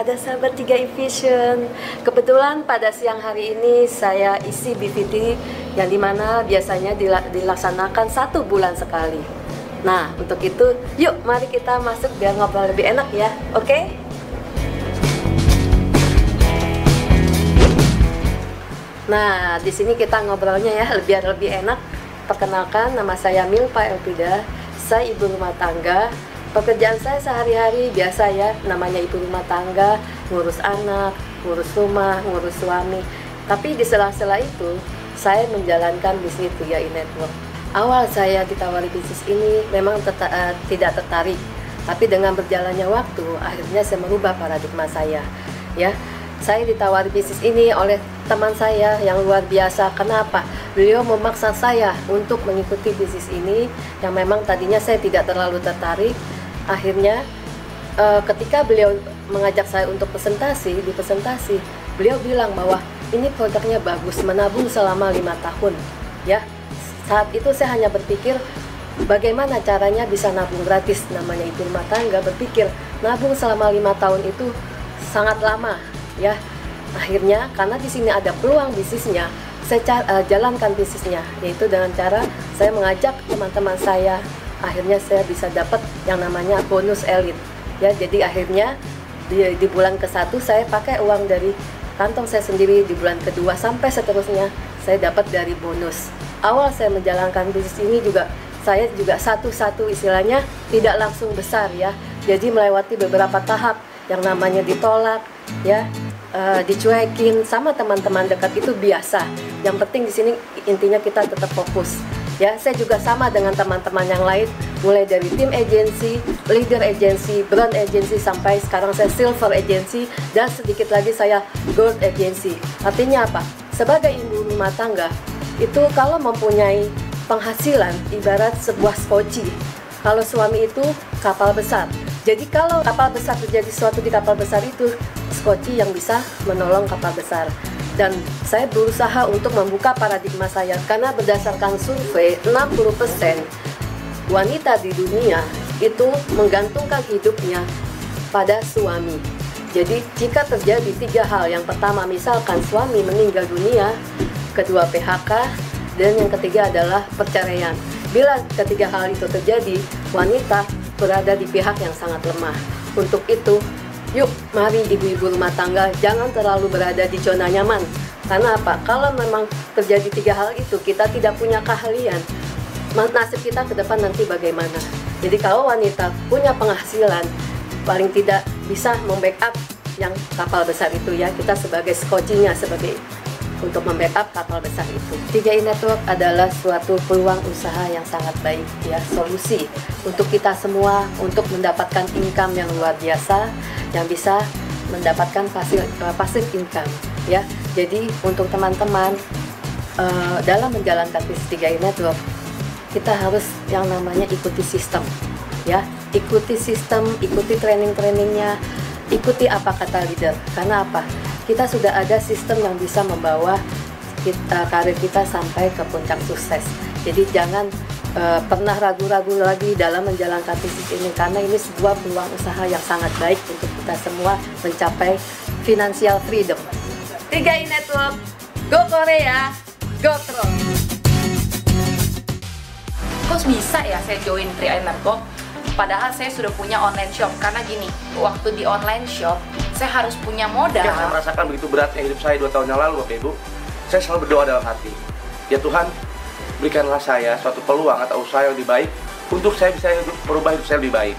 kepada sahabat 3i Vision. Kebetulan pada siang hari ini saya isi BVT yang dimana biasanya dilaksanakan 1 bulan sekali. Nah, untuk itu yuk mari kita masuk biar ngobrol lebih enak ya, oke? Nah, di sini kita ngobrolnya ya biar lebih enak. Perkenalkan, nama saya Milpa Elpida. Saya ibu rumah tangga. Pekerjaan saya sehari-hari biasa ya, namanya ibu rumah tangga, ngurus anak, ngurus rumah, ngurus suami. Tapi di sela-sela itu, saya menjalankan bisnis 3i Network. Awal saya ditawari bisnis ini memang tidak tertarik, tapi dengan berjalannya waktu, akhirnya saya merubah paradigma saya. Ya, saya ditawari bisnis ini oleh teman saya yang luar biasa. Kenapa? Beliau memaksa saya untuk mengikuti bisnis ini yang memang tadinya saya tidak terlalu tertarik. Akhirnya ketika beliau mengajak saya untuk presentasi, beliau bilang bahwa ini produknya bagus, menabung selama 5 tahun. Ya, saat itu saya hanya berpikir bagaimana caranya bisa nabung gratis. Namanya ibu rumah tangga, berpikir nabung selama 5 tahun itu sangat lama. Ya, akhirnya karena di sini ada peluang bisnisnya, saya jalankan bisnisnya, yaitu dengan cara saya mengajak teman-teman saya. Akhirnya saya bisa dapat yang namanya bonus elit. Ya, jadi akhirnya di bulan ke-1 saya pakai uang dari kantong saya sendiri, di bulan kedua sampai seterusnya saya dapat dari bonus. Awal saya menjalankan bisnis ini juga saya juga satu-satu istilahnya tidak langsung besar ya. Jadi melewati beberapa tahap yang namanya ditolak ya, dicuekin sama teman-teman dekat itu biasa. Yang penting di sini intinya kita tetap fokus. Ya, saya juga sama dengan teman-teman yang lain, mulai dari tim agency, leader agency, brand agency, sampai sekarang saya silver agency, dan sedikit lagi saya gold agency. Artinya apa? Sebagai ibu rumah tangga, itu kalau mempunyai penghasilan ibarat sebuah skoci. Kalau suami itu kapal besar. Jadi kalau kapal besar terjadi sesuatu di kapal besar itu, skoci yang bisa menolong kapal besar. Dan saya berusaha untuk membuka paradigma saya, karena berdasarkan survei 60% wanita di dunia itu menggantungkan hidupnya pada suami. Jadi jika terjadi 3 hal, yang pertama misalkan suami meninggal dunia, kedua PHK, dan yang ketiga adalah perceraian. Bila ketiga hal itu terjadi, wanita berada di pihak yang sangat lemah. Untuk itu, yuk, mari ibu-ibu rumah tangga jangan terlalu berada di zona nyaman. Karena apa? Kalau memang terjadi 3 hal itu, kita tidak punya keahlian, nasib kita ke depan nanti bagaimana? Jadi kalau wanita punya penghasilan, paling tidak bisa membackup yang kapal besar itu ya. Kita sebagai skocinya, sebagai untuk membackup kapal besar itu. 3i Network adalah suatu peluang usaha yang sangat baik ya, solusi untuk kita semua untuk mendapatkan income yang luar biasa, yang bisa mendapatkan passive income ya. Jadi untuk teman-teman dalam menjalankan bisnis 3i Network, kita harus yang namanya ikuti sistem ya, ikuti sistem, ikuti training-trainingnya, ikuti apa kata leader. Karena apa? Kita sudah ada sistem yang bisa membawa karir kita sampai ke puncak sukses. Jadi jangan pernah ragu-ragu lagi dalam menjalankan bisnis ini, karena ini sebuah peluang usaha yang sangat baik untuk kita semua mencapai financial freedom. 3i Network, go Korea, go terus. Kok bisa ya saya join 3i Network? Padahal saya sudah punya online shop. Karena gini, waktu di online shop saya harus punya modal. Ya, saya merasakan begitu beratnya hidup saya 2 tahun yang lalu, Bapak Ibu. Saya selalu berdoa dalam hati, ya Tuhan, berikanlah saya suatu peluang atau usaha yang lebih baik untuk saya bisa merubah hidup saya lebih baik.